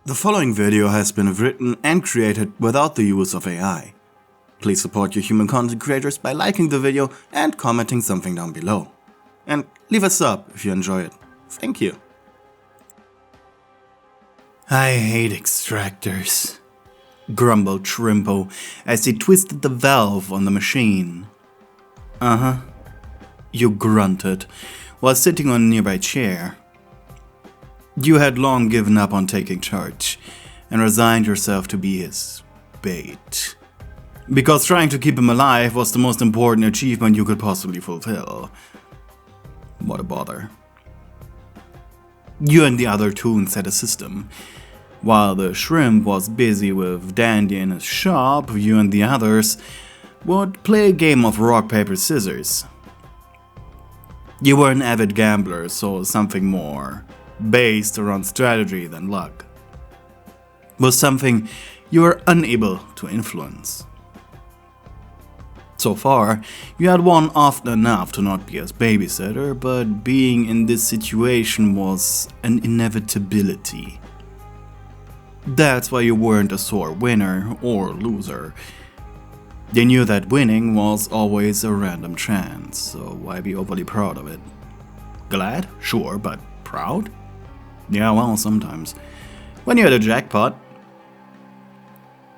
The following video has been written and created without the use of AI. Please support your human content creators by liking the video and commenting something down below. And leave a sub if you enjoy it. Thank you. I hate extractors, grumbled Shrimpo as he twisted the valve on the machine. You grunted while sitting on a nearby chair. You had long given up on taking charge and resigned yourself to be his bait. Because trying to keep him alive was the most important achievement you could possibly fulfill. What a bother. You and the other toons had a system. While the shrimp was busy with Dandy in his shop, you and the others would play a game of rock, paper, scissors. You were an avid gambler, so something more based around strategy than luck was something you were unable to influence. So far, you had won often enough to not be his babysitter, but being in this situation was an inevitability. That's why you weren't a sore winner or loser. You knew that winning was always a random chance, so why be overly proud of it? Glad? Sure, but proud? Yeah, well, sometimes. When you had a jackpot.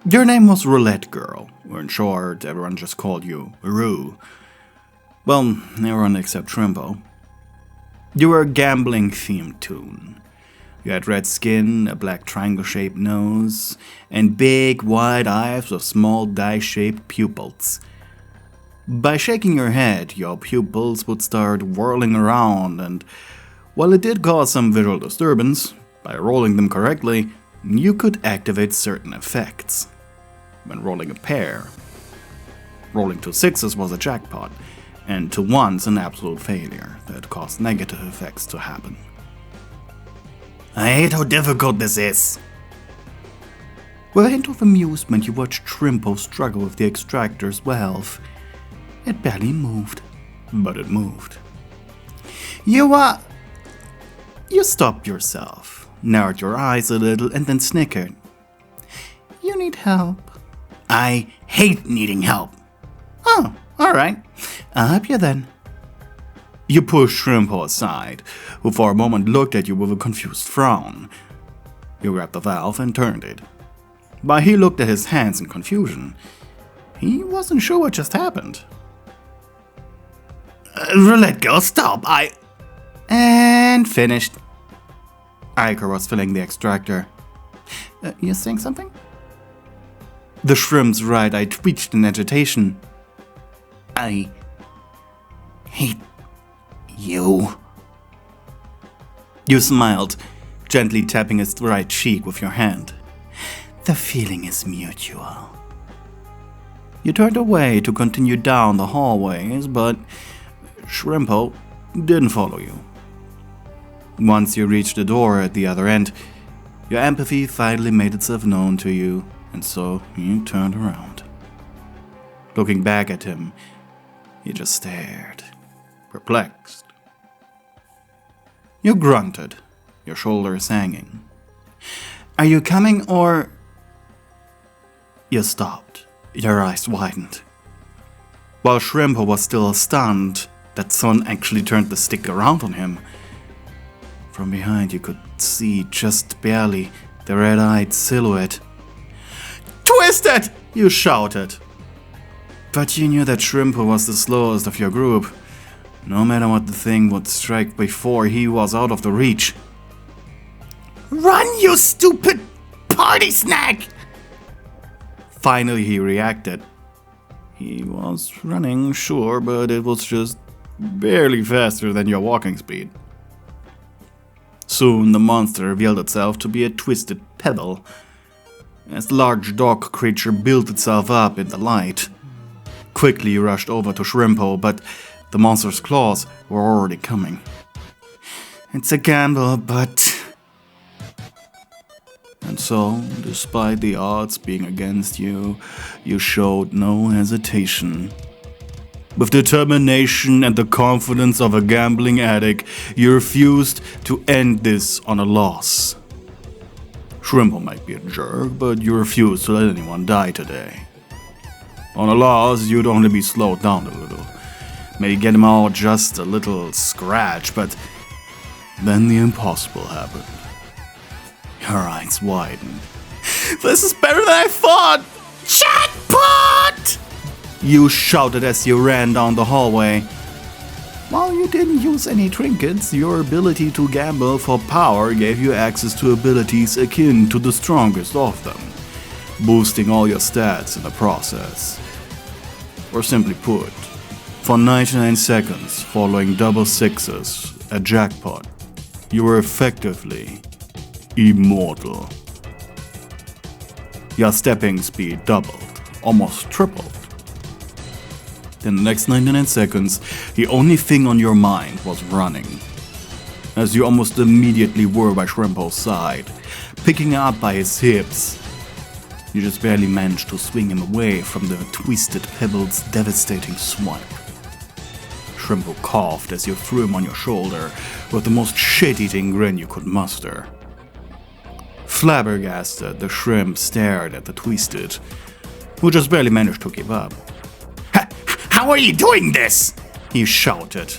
Your name was Roulette Girl, or in short, everyone just called you Roo. Well, everyone except Shrimpo. You were a gambling-themed toon. You had red skin, a black triangle-shaped nose, and big, wide eyes with small die-shaped pupils. By shaking your head, your pupils would start whirling around, and while it did cause some visual disturbance, by rolling them correctly, you could activate certain effects. When rolling a pair, rolling 2 6s was a jackpot, and 2 1s an absolute failure that caused negative effects to happen. I hate how difficult this is. With a hint of amusement, you watched Shrimpo struggle with the extractor's valve. It barely moved, but it moved. You stopped yourself, narrowed your eyes a little, and then snickered. You need help. I hate needing help. Oh, alright. I'll help you then. You pushed Shrimpo aside, who for a moment looked at you with a confused frown. You grabbed the valve and turned it. While he looked at his hands in confusion, he wasn't sure what just happened. Roulette Girl, stop, And finished. Iker was filling the extractor. You saying something? The shrimp's right eye twitched in agitation. I hate you. You smiled, gently tapping his right cheek with your hand. The feeling is mutual. You turned away to continue down the hallways, but Shrimpo didn't follow you. Once you reached the door at the other end, your empathy finally made itself known to you, and so you turned around. Looking back at him, you just stared, perplexed. You grunted, your shoulders hanging. Are you coming or... You stopped, your eyes widened. While Shrimpo was still stunned that someone actually turned the stick around on him, from behind you could see just barely the red-eyed silhouette. Twist it! You shouted. But you knew that Shrimpo was the slowest of your group. No matter what the thing would strike before he was out of the reach. Run, you stupid party snack! Finally he reacted. He was running, sure, but it was just barely faster than your walking speed. Soon the monster revealed itself to be a twisted pebble. As the large dog creature built itself up in the light. Quickly you rushed over to Shrimpo, but the monster's claws were already coming. It's a gamble, but... And so, despite the odds being against you, you showed no hesitation. With determination and the confidence of a gambling addict, you refused to end this on a loss. Shrimpo might be a jerk, but you refuse to let anyone die today. On a loss, you'd only be slowed down a little. Maybe get him out just a little scratch, but then the impossible happened. Your eyes widened. This is better than I thought! Jackpot! You shouted as you ran down the hallway. While you didn't use any trinkets, your ability to gamble for power gave you access to abilities akin to the strongest of them, boosting all your stats in the process. Or simply put, for 99 seconds following double sixes at jackpot, you were effectively immortal. Your stepping speed doubled, almost tripled. In the next 99 seconds, the only thing on your mind was running, as you almost immediately were by Shrimpo's side, picking up by his hips. You just barely managed to swing him away from the twisted pebble's devastating swipe. Shrimpo coughed as you threw him on your shoulder with the most shit-eating grin you could muster. Flabbergasted, the shrimp stared at the Twisted, who just barely managed to keep up. How are you doing this? He shouted.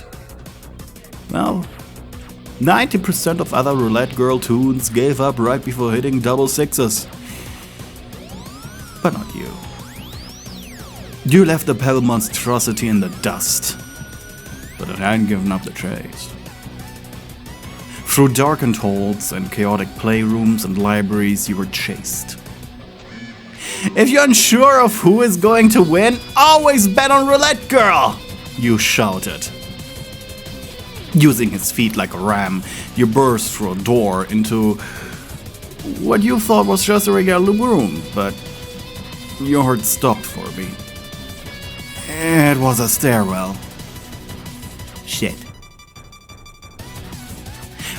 Well, 90% of other Roulette Girl toons gave up right before hitting double sixes. But not you. You left the pebble monstrosity in the dust, but it hadn't given up the chase. Through darkened halls and chaotic playrooms and libraries, you were chased. If you're unsure of who is going to win, always bet on Roulette Girl! You shouted. Using his feet like a ram, you burst through a door into what you thought was just a regular room, but your heart stopped for a beat. It was a stairwell. Shit.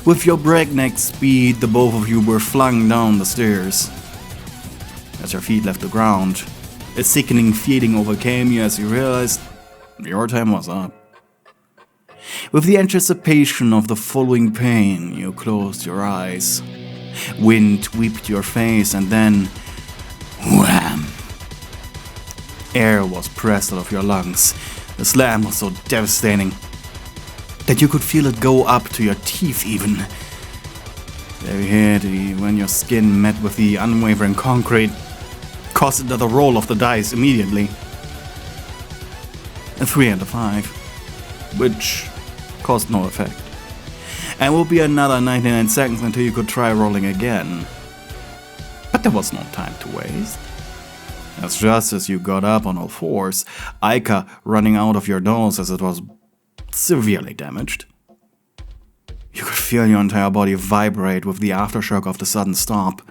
With your breakneck speed, the both of you were flung down the stairs. As your feet left the ground, a sickening feeling overcame you as you realized your time was up. With the anticipation of the following pain, you closed your eyes. Wind whipped your face and then wham! Air was pressed out of your lungs. The slam was so devastating that you could feel it go up to your teeth even. There you hit when your skin met with the unwavering concrete, caused another roll of the dice immediately. A 3 and a 5, which caused no effect. And will be another 99 seconds until you could try rolling again. But there was no time to waste. As just as you got up on all fours, Ica running out of your nose as it was severely damaged. You could feel your entire body vibrate with the aftershock of the sudden stop,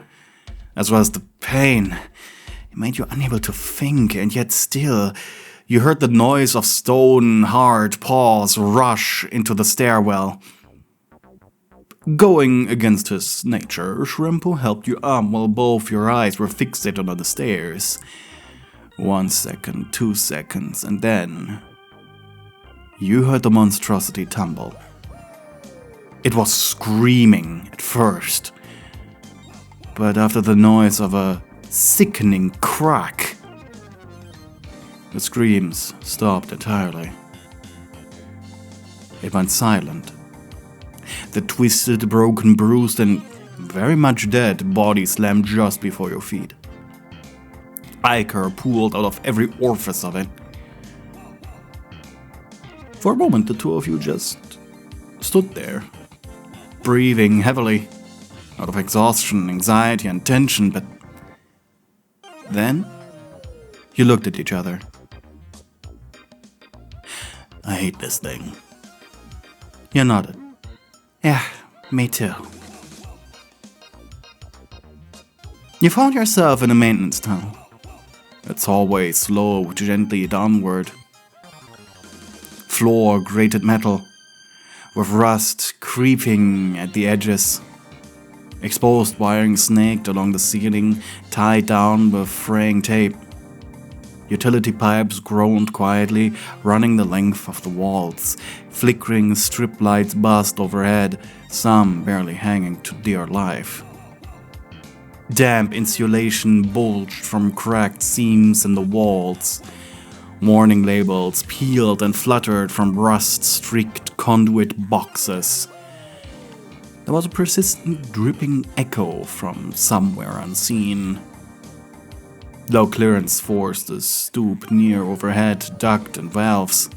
as well as the pain. It made you unable to think, and yet still, you heard the noise of stone hard paws rush into the stairwell. Going against his nature, Shrimpo helped you up while both your eyes were fixated on the stairs. 1 second, 2 seconds, and then you heard the monstrosity tumble. It was screaming at first, but after the noise of a sickening crack, the screams stopped entirely. It went silent. The twisted, broken, bruised, and very much dead body slammed just before your feet. Ichor pooled out of every orifice of it. For a moment, the two of you just stood there, breathing heavily, out of exhaustion, anxiety, and tension, but then you looked at each other. I hate this thing. You nodded. Yeah, me too. You found yourself in a maintenance tunnel. Its hallway sloped gently downward. Floor grated metal, with rust creeping at the edges. Exposed wiring snaked along the ceiling, tied down with fraying tape. Utility pipes groaned quietly, running the length of the walls. Flickering strip lights buzzed overhead, some barely hanging to dear life. Damp insulation bulged from cracked seams in the walls. Warning labels peeled and fluttered from rust-streaked conduit boxes. There was a persistent dripping echo from somewhere unseen. Low clearance forced a stoop near overhead duct and valves.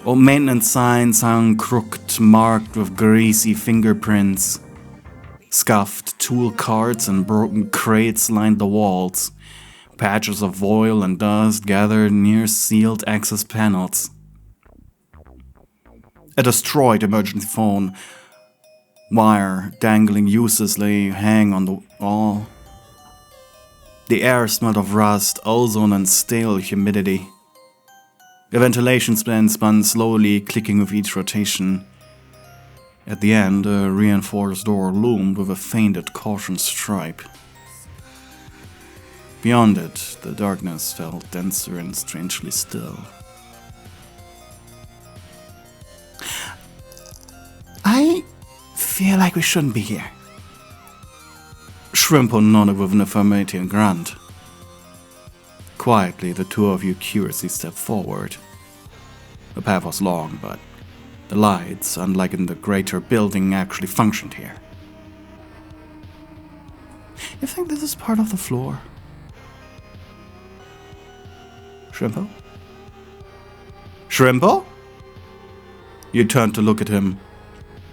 Old maintenance signs hung crooked, marked with greasy fingerprints. Scuffed tool carts and broken crates lined the walls. Patches of oil and dust gathered near sealed access panels. A destroyed emergency phone wire dangling uselessly hang on the wall. The air smelled of rust, ozone, and stale humidity. The ventilation fan spun slowly, clicking with each rotation. At the end, a reinforced door loomed with a fainted caution stripe. Beyond it, the darkness felt denser and strangely still. I feel like we shouldn't be here. Shrimpo nodded with an affirmative grunt. Quietly, the two of you curiously stepped forward. The path was long, but the lights, unlike in the greater building, actually functioned here. You think this is part of the floor? Shrimpo? Shrimpo? You turned to look at him.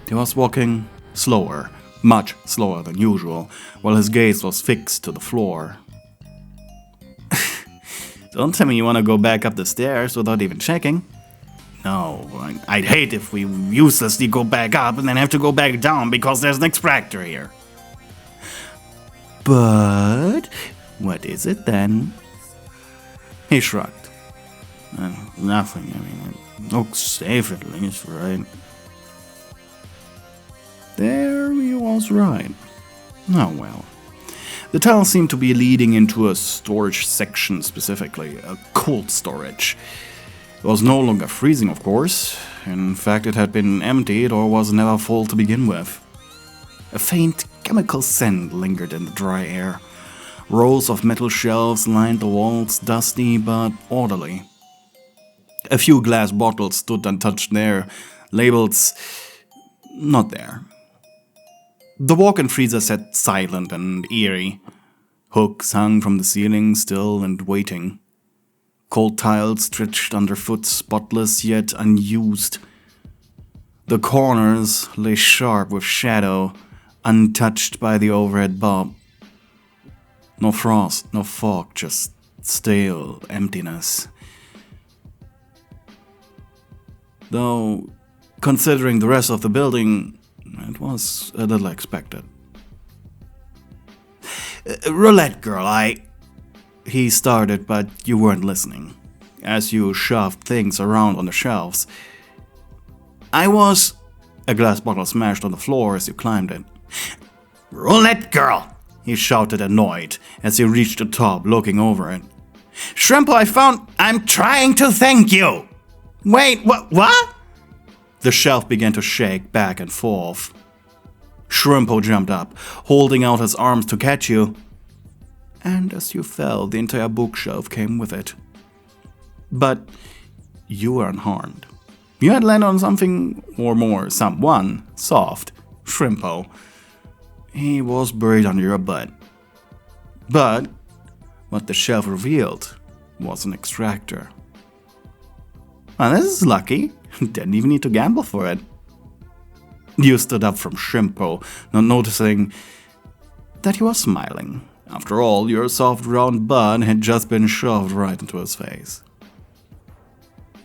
He was walking slower, much slower than usual, while his gaze was fixed to the floor. Don't tell me you want to go back up the stairs without even checking. No, I'd hate if we uselessly go back up and then have to go back down because there's an extractor here. But what is it then? He shrugged. Nothing, it looks safe at least, right? There he was right. Oh well. The tunnel seemed to be leading into a storage section specifically, a cold storage. It was no longer freezing, of course. In fact, it had been emptied or was never full to begin with. A faint chemical scent lingered in the dry air. Rows of metal shelves lined the walls, dusty but orderly. A few glass bottles stood untouched there, labels not there. The walk-in freezer sat silent and eerie. Hooks hung from the ceiling, still and waiting. Cold tiles stretched underfoot, spotless yet unused. The corners lay sharp with shadow, untouched by the overhead bulb. No frost, no fog, just stale emptiness. Though, considering the rest of the building, it was a little expected. Roulette girl, He started, but you weren't listening, as you shoved things around on the shelves. A glass bottle smashed on the floor as you climbed it. Roulette girl, he shouted, annoyed, as he reached the top, looking over it. Shrimpo, I'm trying to thank you! Wait, what? The shelf began to shake back and forth. Shrimpo jumped up, holding out his arms to catch you. And as you fell, the entire bookshelf came with it. But you were unharmed. You had landed on something, or more, someone, soft, Shrimpo. He was buried under your butt. But what the shelf revealed was an extractor. Well, this is lucky. Didn't even need to gamble for it. You stood up from Shrimpo, not noticing that he was smiling. After all, your soft round butt had just been shoved right into his face.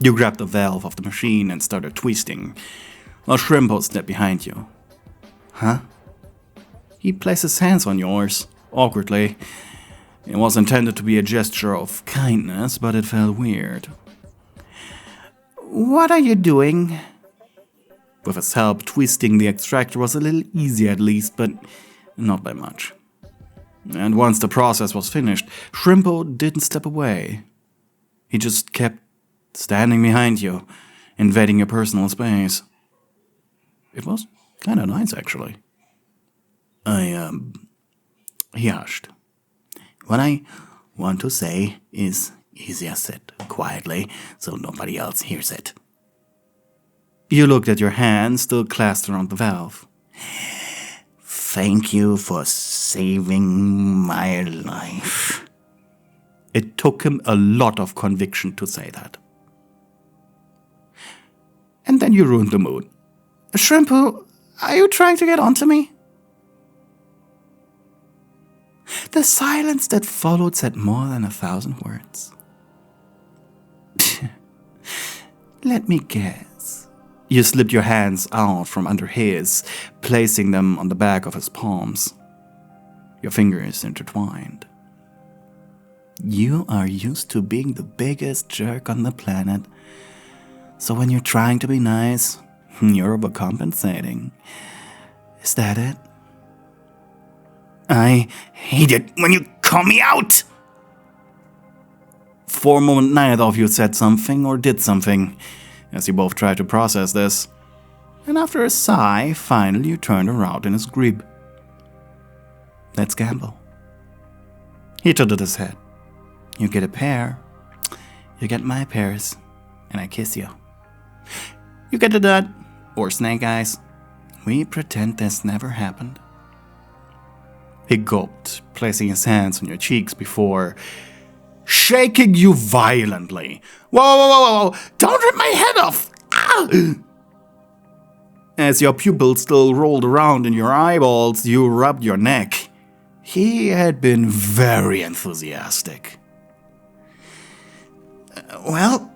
You grabbed the valve of the machine and started twisting, while Shrimpo stepped behind you. Huh? He placed his hands on yours, awkwardly. It was intended to be a gesture of kindness, but it felt weird. What are you doing? With his help, twisting the extractor was a little easier at least, but not by much. And once the process was finished, Shrimpo didn't step away. He just kept standing behind you, invading your personal space. It was kind of nice, actually. He hushed. What I want to say is easier said quietly, so nobody else hears it. You looked at your hand still clasped around the valve. Thank you for saving my life. It took him a lot of conviction to say that. And then you ruined the mood. Shrimpo, are you trying to get onto me? The silence that followed said more than 1,000 words. Let me guess. You slipped your hands out from under his, placing them on the back of his palms. Your fingers intertwined. You are used to being the biggest jerk on the planet. So when you're trying to be nice, you're overcompensating. Is that it? I hate it when you call me out! For a moment, neither of you said something or did something, as you both tried to process this. And after a sigh, finally you turned around in his grip. Let's gamble. He tilted his head. You get a pair, you get my pairs, and I kiss you. You get a dud, or snake eyes. We pretend this never happened. He gulped, placing his hands on your cheeks before shaking you violently. Whoa! Don't rip my head off! Ah! As your pupils still rolled around in your eyeballs, you rubbed your neck. He had been very enthusiastic. Well,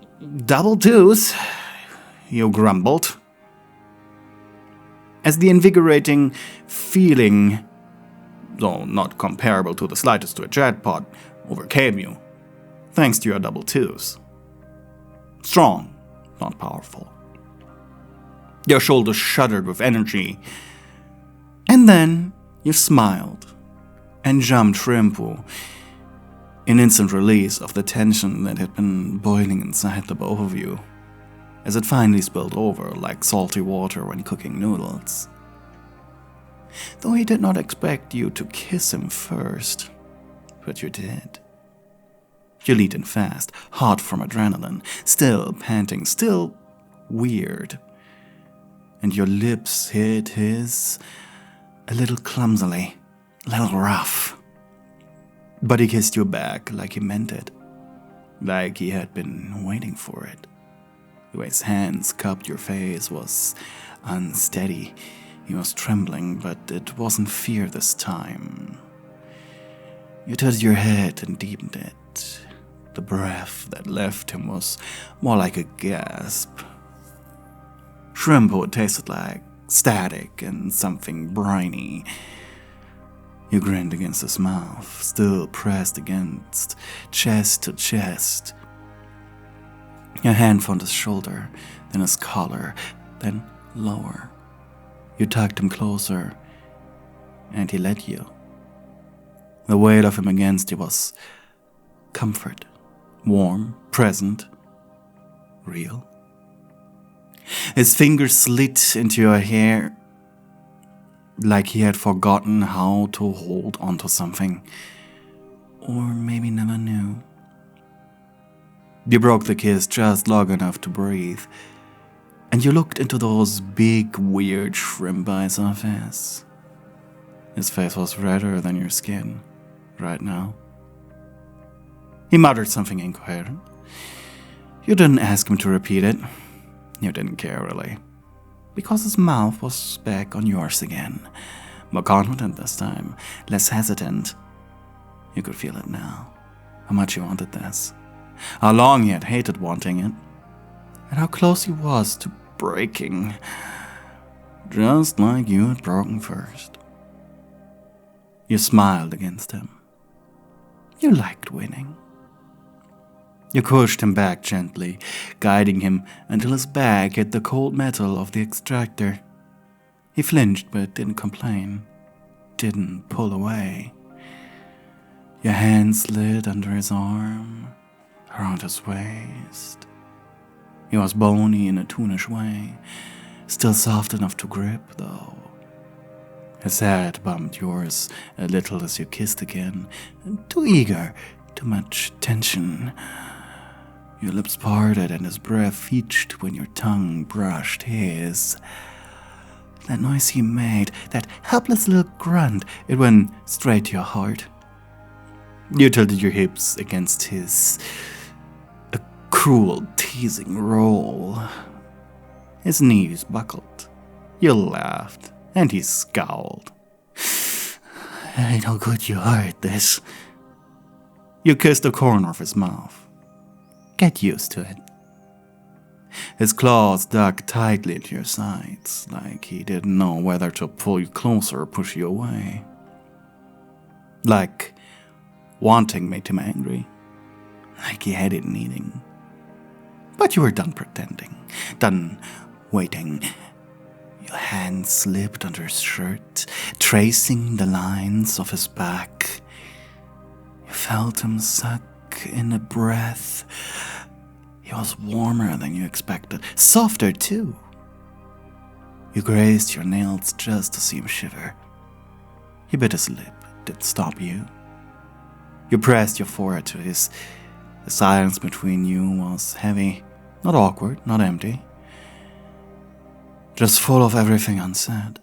double twos, you grumbled. As the invigorating feeling, though not comparable to the slightest to a jackpot, overcame you, thanks to your double twos. Strong, not powerful. Your shoulders shuddered with energy, and then you smiled and jumped Shrimpo, an instant release of the tension that had been boiling inside the both of you, as it finally spilled over like salty water when cooking noodles. Though he did not expect you to kiss him first, but you did. You leaned in fast, hot from adrenaline, still panting, still weird. And your lips hit his a little clumsily, a little rough. But he kissed you back like he meant it, like he had been waiting for it. The way his hands cupped your face was unsteady. He was trembling, but it wasn't fear this time. You tilted your head and deepened it. The breath that left him was more like a gasp. Shrimpo tasted like static and something briny. You grinned against his mouth, still pressed against chest to chest. Your hand found his shoulder, then his collar, then lower. You tugged him closer, and he let you. The weight of him against you was comfort, warm, present, real. His fingers slid into your hair like he had forgotten how to hold onto something, or maybe never knew. You broke the kiss just long enough to breathe, and you looked into those big, weird shrimp eyes of his. His face was redder than your skin right now. He muttered something incoherent. You didn't ask him to repeat it. You didn't care, really. Because his mouth was back on yours again. More confident this time, less hesitant. You could feel it now. How much he wanted this. How long he had hated wanting it. And how close he was to breaking. Just like you had broken first. You smiled against him. You liked winning. You pushed him back gently, guiding him until his back hit the cold metal of the extractor. He flinched but didn't complain, didn't pull away. Your hand slid under his arm, around his waist. He was bony in a toonish way, still soft enough to grip, though. His head bumped yours a little as you kissed again. Too eager, too much tension. Your lips parted and his breath reached when your tongue brushed his. That noise he made, that helpless little grunt, it went straight to your heart. You tilted your hips against his. A cruel, teasing roll. His knees buckled. You laughed, and he scowled. I know good you heard this. You kissed the corner of his mouth. Get used to it. His claws dug tightly into your sides, like he didn't know whether to pull you closer or push you away. Like wanting made him angry. Like he had it needing. But you were done pretending, done waiting. Your hand slipped under his shirt, tracing the lines of his back. You felt him suck in a breath. He was warmer than you expected, softer too. You grazed your nails just to see him shiver. He bit his lip. Did it stop you? You pressed your forehead to his. The silence between you was heavy, not awkward, not empty. Just full of everything unsaid.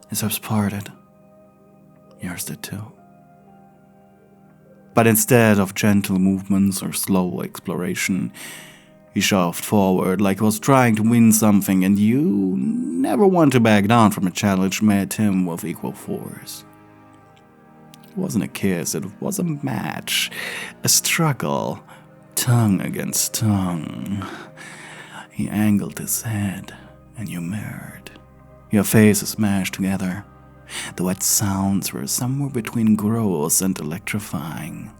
His lips parted. Yours did too. But instead of gentle movements or slow exploration, he shoved forward like he was trying to win something, and you never want to back down from a challenge met him with equal force. It wasn't a kiss, it was a match, a struggle, tongue against tongue. He angled his head, and you mirrored. Your faces mashed together. The wet sounds were somewhere between gross and electrifying.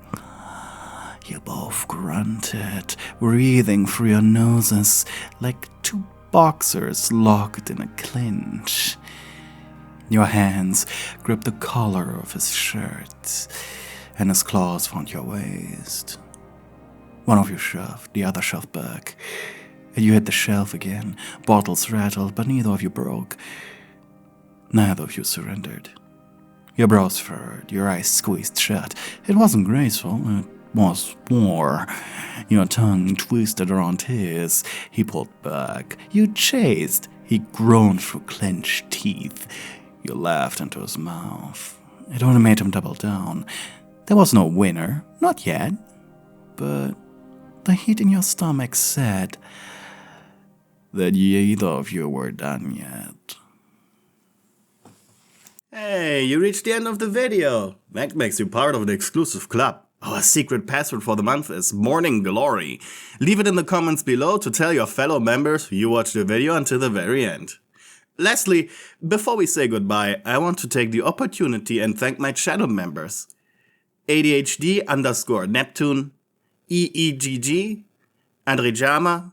You both grunted, breathing through your noses like two boxers locked in a clinch. Your hands gripped the collar of his shirt, and his claws found your waist. One of you shoved, the other shoved back, and you hit the shelf again. Bottles rattled, but neither of you broke. Neither of you surrendered. Your brows furrowed, your eyes squeezed shut. It wasn't graceful, it was war. Your tongue twisted around his. He pulled back. You chased. He groaned through clenched teeth. You laughed into his mouth. It only made him double down. There was no winner, not yet. But the heat in your stomach said that neither of you were done yet. Hey, you reached the end of the video. That makes you part of the exclusive club. Our secret password for the month is Morning Glory. Leave it in the comments below to tell your fellow members you watched the video until the very end. Lastly, before we say goodbye, I want to take the opportunity and thank my channel members. ADHD_Neptune, EEGG, Andrejama,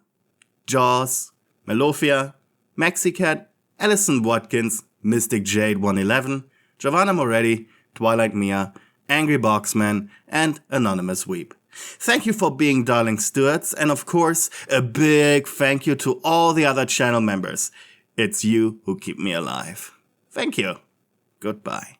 Jaws, Melofia, Mexicat, Alison Watkins, Mystic Jade 111, Giovanna Moretti, Twilight Mia, Angry Boxman, and Anonymous Weep. Thank you for being darling stewards, and of course, a big thank you to all the other channel members. It's you who keep me alive. Thank you. Goodbye.